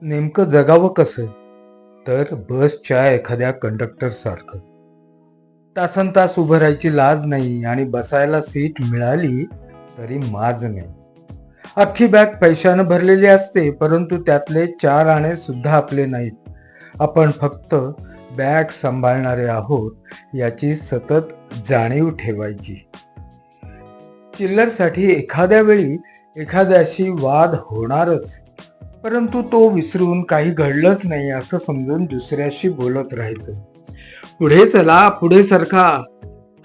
नेमकं जगावं कसं? तर बसच्या एखाद्या कंडक्टर सारखं. तासनतास उभं राहायची लाज नाही आणि बसायला सीट मिळाली तरी माज नाही. अख्खी बॅग पैशानं भरलेली असते, परंतु त्यातले 4 आणे सुद्धा आपले नाहीत. आपण फक्त बॅग सांभाळणारे आहोत याची सतत जाणीव ठेवायची. चिल्लरसाठी एखाद्या वेळी एखाद्याशी वाद होणारच, परंतु तो विसरून काही घडलंच नाही असं समजून दुसऱ्याशी बोलत राहायचं. पुढे चला, पुढे सरका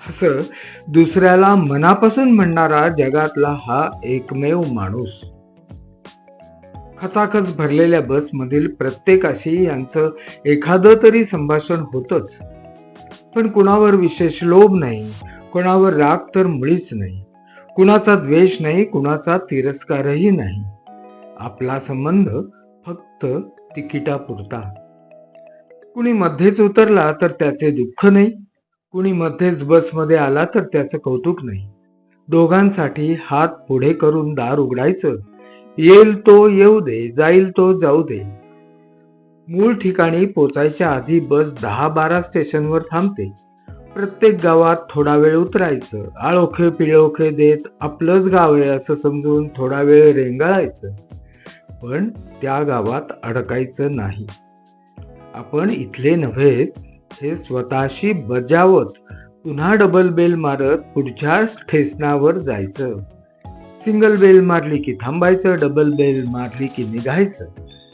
असं दुसऱ्याला मनापासून म्हणणारा जगातला हा एकमेव माणूस. खचाखच भरलेल्या बसमधील प्रत्येकाशी यांचं एखादं तरी संभाषण होतच, पण कुणावर विशेष लोभ नाही, कुणावर राग तर मुळीच नाही, कुणाचा द्वेष नाही, कुणाचा तिरस्कारही नाही. आपला संबंध फक्त तिकिटापुरता. कुणी मध्येच उतरला तर त्याचे दुःख नाही, कुणी मध्येच बसमध्ये आला तर त्याचं कौतुक नाही. दोघांसाठी हात पुढे करून दार उघडायचं. येईल तो येऊ दे, जाईल तो जाऊ दे. मूळ ठिकाणी पोचायच्या आधी बस 10-12 स्टेशनवर थांबते. प्रत्येक गावात थोडा वेळ उतरायचं. आळोखे पिळोखे देत आपलंच गाव आहे असं समजून थोडा वेळ रेंगाळायचं. पण त्या गावात अडकायचं नाही. आपण इथले नव्हे हे स्वतःशी बजावत पुन्हा डबल बेल मारत पुढच्या स्टेशनावर जायचं. सिंगल बेल मारली की थांबायचं, डबल बेल मारली की निघायचं.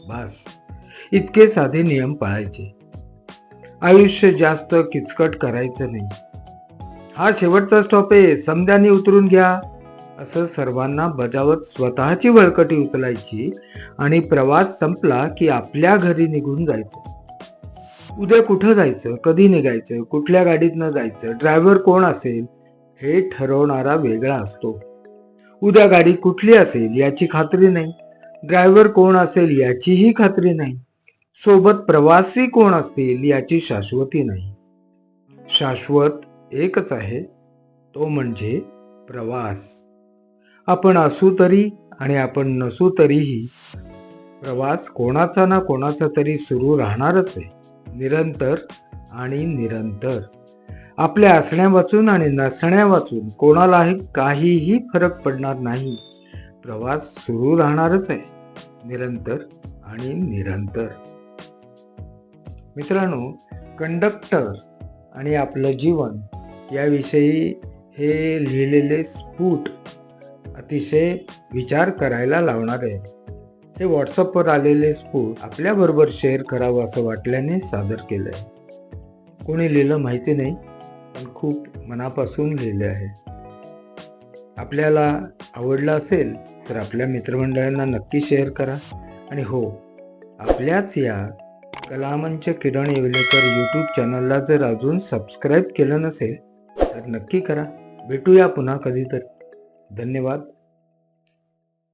बस इतके साधे नियम पाळायचे. आयुष्य जास्त किचकट करायचं नाही. हा शेवटचा स्टॉप आहे, समध्याने उतरून घ्या असं सर्वांना बजावत स्वतःची वळकटी उचलायची आणि प्रवास संपला की आपल्या घरी निघून जायचं. उद्या कुठं जायचं, कधी निघायचं, कुठल्या गाडीतनं जायचं, ड्रायव्हर कोण असेल हे ठरवणारा वेगळा असतो. उद्या गाडी कुठली असेल याची खात्री नाही, ड्रायव्हर कोण असेल याचीही खात्री नाही, सोबत प्रवासी कोण असतील याची शाश्वती नाही. शाश्वत एकच आहे, तो म्हणजे प्रवास. आपण असू तरी आणि आपण नसू तरीही प्रवास कोणाचा ना कोणाचा तरी सुरू राहणारच आहे, निरंतर आणि निरंतर. आपल्या असण्या वाचून आणि नसण्या वाचून कोणालाही काहीही फरक पडणार नाही. प्रवास सुरू राहणारच आहे, निरंतर आणि निरंतर. मित्रांनो, कंडक्टर आणि आपलं जीवन याविषयी हे लिहिलेले स्फुट अतिशय विचार करायला लावणारे आहे. हे व्हॉट्सअपवर आलेले स्फुट आपल्याबरोबर शेअर करावं असं वाटल्याने सादर केलंय. कोणी लिहिलं माहिती नाही, पण खूप मनापासून लिहिले आहे. आपल्याला आवडलं असेल तर आपल्या मित्रमंडळांना नक्की शेअर करा. आणि हो, आपल्याच या कलामंच किरण येवलेकर यूट्यूब चॅनलला जर अजून सबस्क्राईब केलं नसेल तर नक्की करा. भेटूया पुन्हा कधीतरी. धन्यवाद.